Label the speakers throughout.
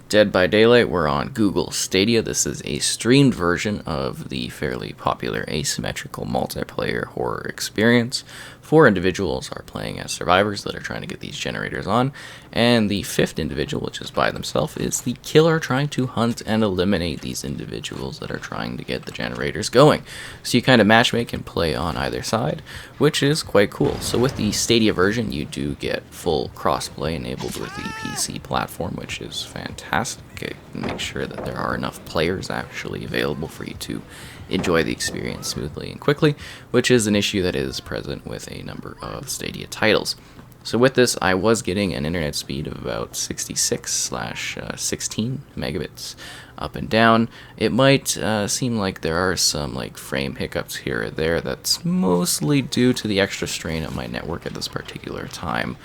Speaker 1: Dead by Daylight, we're on Google Stadia. This is a streamed version of the fairly popular asymmetrical multiplayer horror experience. 4 individuals are playing as survivors that are trying to get these generators on, and the 5th individual, which is by themselves, is the killer trying to hunt and eliminate these individuals that are trying to get the generators going. So you kind of matchmake and play on either side, which is quite cool. So with the Stadia version, you do get full crossplay enabled with the PC platform, which is fantastic. It makes sure that there are enough players actually available for you to enjoy the experience smoothly and quickly, which is an issue that is present with a number of Stadia titles. So with this, I was getting an internet speed of about 66/16 megabits up and down. It might seem like there are some frame hiccups here or there. That's mostly due to the extra strain on my network at this particular time.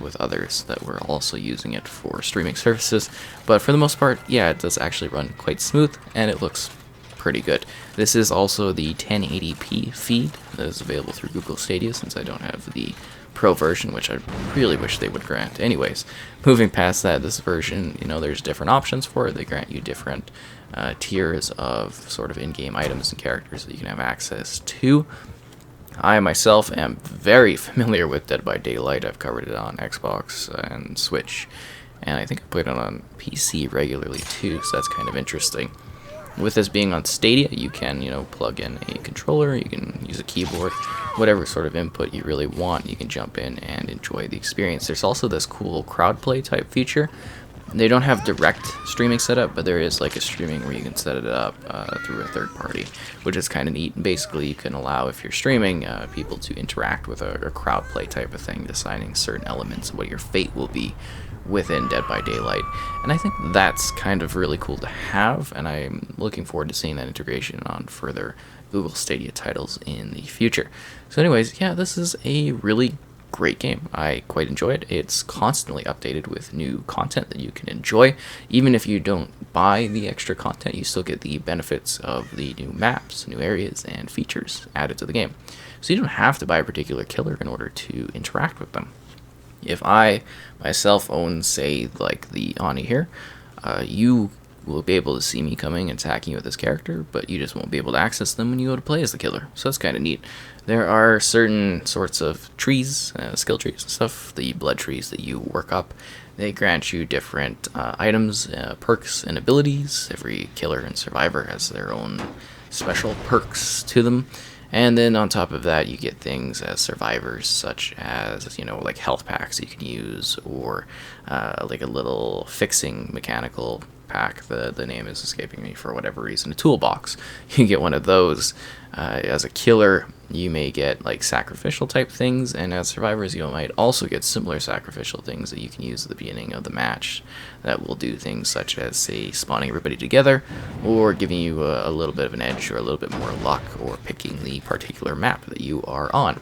Speaker 1: With others that were also using it for streaming services, but for the most part, yeah, it does actually run quite smooth, and it looks pretty good. This is also the 1080p feed that is available through Google Stadia, since I don't have the Pro version, which I really wish they would grant. Anyways, moving past that, this version, there's different options for it. They grant you different tiers of sort of in-game items and characters that you can have access to. I myself am very familiar with Dead by Daylight. I've covered it on Xbox and Switch, and I think I played it on PC regularly too, so that's kind of interesting. With this being on Stadia, you can, plug in a controller, you can use a keyboard, whatever sort of input you really want, you can jump in and enjoy the experience. There's also this cool crowd play type feature. They don't have direct streaming setup, but there is a streaming where you can set it up through a third party, which is kind of neat. And basically, you can allow, if you're streaming, people to interact with a crowd play type of thing, deciding certain elements of what your fate will be within Dead by Daylight. And I think that's kind of really cool to have, and I'm looking forward to seeing that integration on further Google Stadia titles in the future. So anyways, yeah, this is a really great game. I quite enjoy it. It's constantly updated with new content that you can enjoy. Even if you don't buy the extra content, you still get the benefits of the new maps, new areas, and features added to the game. So you don't have to buy a particular killer in order to interact with them. If I myself own, say, the Ani here, you will be able to see me coming and attacking you with this character, but you just won't be able to access them when you go to play as the killer. So that's kind of neat. There are certain sorts of trees, skill trees and stuff, the blood trees that you work up. They grant you different items, perks, and abilities. Every killer and survivor has their own special perks to them. And then on top of that, you get things as survivors, such as, health packs you can use, or a little fixing mechanical pack. The name is escaping me for whatever reason. A toolbox. You can get one of those. As a killer, you may get sacrificial type things, and as survivors, you might also get similar sacrificial things that you can use at the beginning of the match that will do things such as, say, spawning everybody together, or giving you a little bit of an edge or a little bit more luck, or picking the particular map that you are on.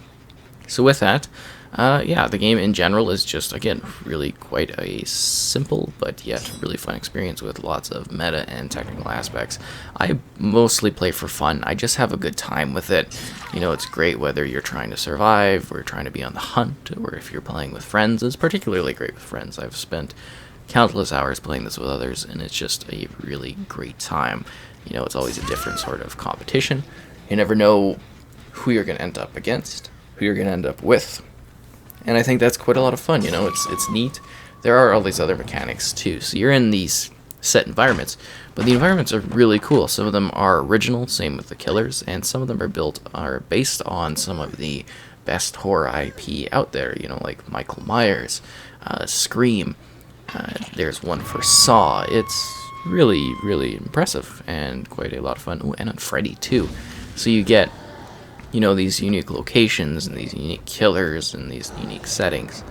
Speaker 1: So with that, the game in general is just, again, really quite a simple but yet really fun experience with lots of meta and technical aspects. I mostly play for fun. I just have a good time with it. It's great whether you're trying to survive or trying to be on the hunt, or if you're playing with friends. It's particularly great with friends. I've spent countless hours playing this with others, and it's just a really great time. It's always a different sort of competition. You never know who you're going to end up against, who you're going to end up with. And I think that's quite a lot of fun, it's neat. There are all these other mechanics too. So you're in these set environments, but the environments are really cool. Some of them are original, same with the killers, and some of them are based on some of the best horror IP out there, like Michael Myers, Scream. There's one for Saw. It's really, really impressive and quite a lot of fun. Ooh, and on Freddy too. So you get these unique locations and these unique killers and these unique settings,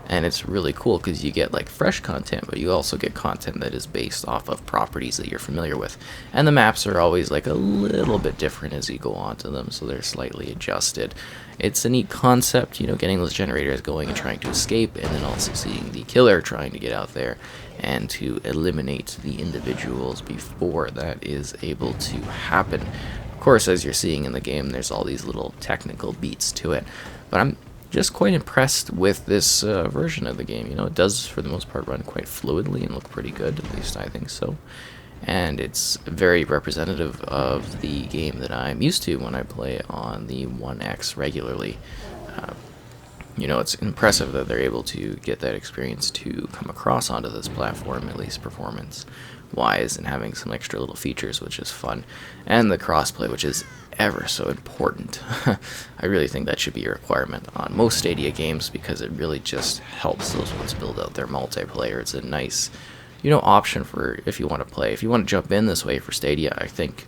Speaker 1: and it's really cool because you get fresh content, but you also get content that is based off of properties that you're familiar with, and the maps are always a little bit different as you go on to them, so they're slightly adjusted. It's a neat concept, getting those generators going and trying to escape, and then also seeing the killer trying to get out there and to eliminate the individuals before that is able to happen. Of course, as you're seeing in the game, there's all these little technical beats to it, but I'm just quite impressed with this version of the game. You know, it does for the most part run quite fluidly and look pretty good, at least I think so. And it's very representative of the game that I'm used to when I play on the 1X regularly. You know, it's impressive that they're able to get that experience to come across onto this platform, at least performance-wise, and having some extra little features, which is fun. And the crossplay, which is ever so important. I really think that should be a requirement on most Stadia games, because it really just helps those ones build out their multiplayer. It's a nice, you know, option for if you want to play. If you want to jump in this way for Stadia, I think,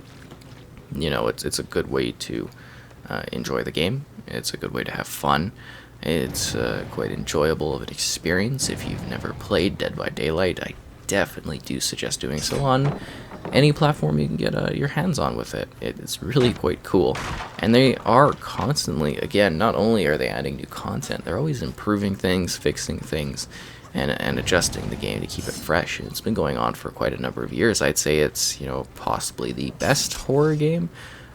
Speaker 1: you know, it's a good way to enjoy the game. It's a good way to have fun. It's quite enjoyable of an experience. If you've never played Dead by Daylight, I definitely do suggest doing so on any platform you can get your hands on with it. It's really quite cool. And they are constantly, again, not only are they adding new content, they're always improving things, fixing things, and adjusting the game to keep it fresh. And it's been going on for quite a number of years. I'd say it's, you know, possibly the best horror game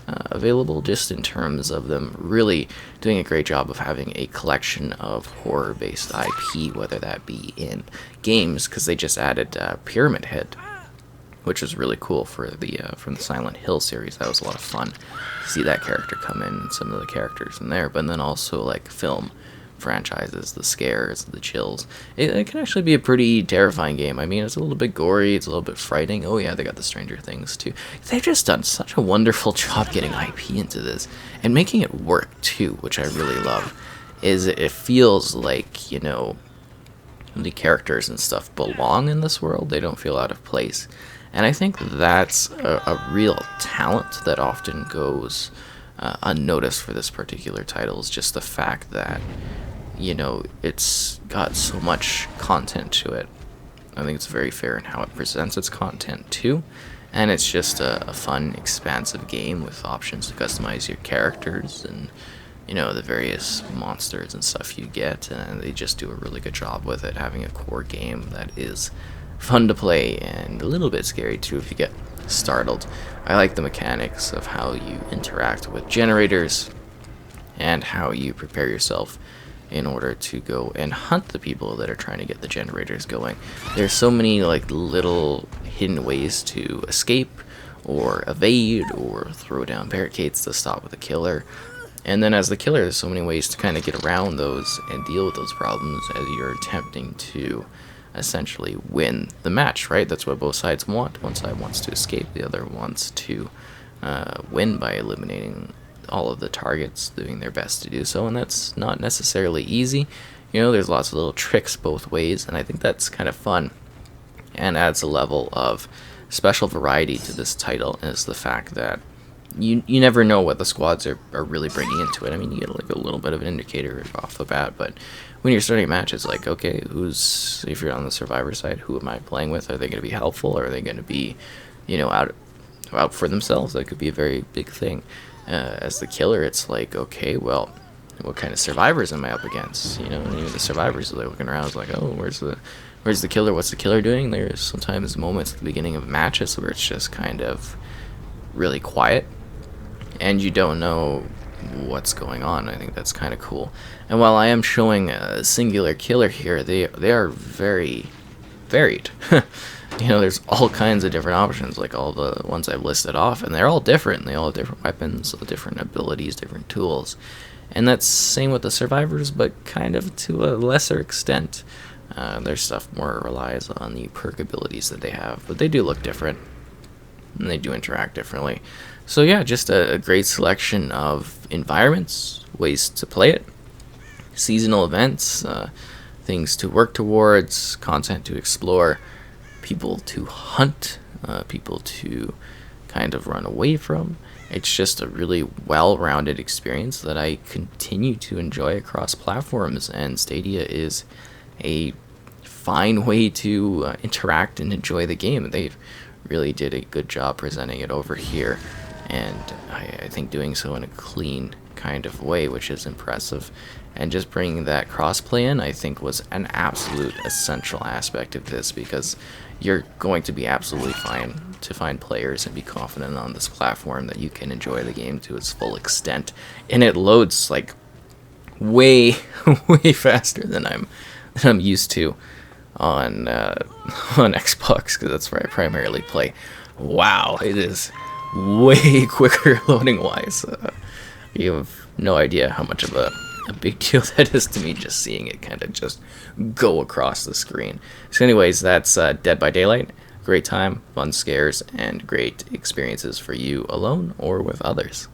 Speaker 1: available, just in terms of them really doing a great job of having a collection of horror-based IP, whether that be in games, because they just added Pyramid Head, which was really cool for the from the Silent Hill series. That was a lot of fun to see that character come in, and some of the characters in there, but then also like film franchises, the scares, the chills. It can actually be a pretty terrifying game. I mean, it's a little bit gory, it's a little bit frightening. Oh yeah, they got the Stranger Things too. They've just done such a wonderful job getting IP into this and making it work too, which I really love. Is it feels like, you know, the characters and stuff belong in this world. They don't feel out of place. And I think that's a real talent that often goes unnoticed for this particular title, is just the fact that, you know, it's got so much content to it. I think it's very fair in how it presents its content too, and it's just a fun, expansive game with options to customize your characters and, you know, the various monsters and stuff you get, and they just do a really good job with it, having a core game that is fun to play and a little bit scary too if you get startled. I like the mechanics of how you interact with generators and how you prepare yourself in order to go and hunt the people that are trying to get the generators going. There's so many like little hidden ways to escape or evade or throw down barricades to stop with the killer. And then as the killer, there's so many ways to kind of get around those and deal with those problems as you're attempting to essentially win the match, right? That's what both sides want. One side wants to escape, the other wants to win by eliminating all of the targets, doing their best to do so, and that's not necessarily easy. You know, there's lots of little tricks both ways, and I think that's kind of fun and adds a level of special variety to this title, is the fact that you never know what the squads are really bringing into it. I mean, you get like a little bit of an indicator off the bat, but when you're starting a match, it's like, okay, if you're on the survivor side, who am I playing with? Are they going to be helpful, or are they going to be, you know, out for themselves? That could be a very big thing. As the killer, it's like, okay, well, what kind of survivors am I up against? You know, and even the survivors are looking around, it's like, oh, where's the killer? What's the killer doing? There's sometimes moments at the beginning of matches where it's just kind of really quiet, and you don't know what's going on. I think that's kind of cool. And while I am showing a singular killer here, they are very varied. You know, there's all kinds of different options, like all the ones I've listed off, and they're all different. They all have different weapons, different abilities, different tools. And that's same with the survivors, but kind of to a lesser extent. Their stuff more relies on the perk abilities that they have, but they do look different, and they do interact differently. So yeah, just a great selection of environments, ways to play it, seasonal events, things to work towards, content to explore, people to hunt, people to kind of run away from. It's just a really well-rounded experience that I continue to enjoy across platforms, and Stadia is a fine way to interact and enjoy the game. They really did a good job presenting it over here, and I think doing so in a clean kind of way, which is impressive. And just bringing that crossplay in, I think, was an absolute essential aspect of this, because you're going to be absolutely fine to find players and be confident on this platform that you can enjoy the game to its full extent. And it loads like way way faster than I'm used to on on Xbox, because that's where I primarily play. Wow, it is way quicker loading wise. You have no idea how much of a big deal that is to me, just seeing it kind of just go across the screen. So anyways, that's Dead by Daylight. Great time, fun scares, and great experiences for you alone or with others.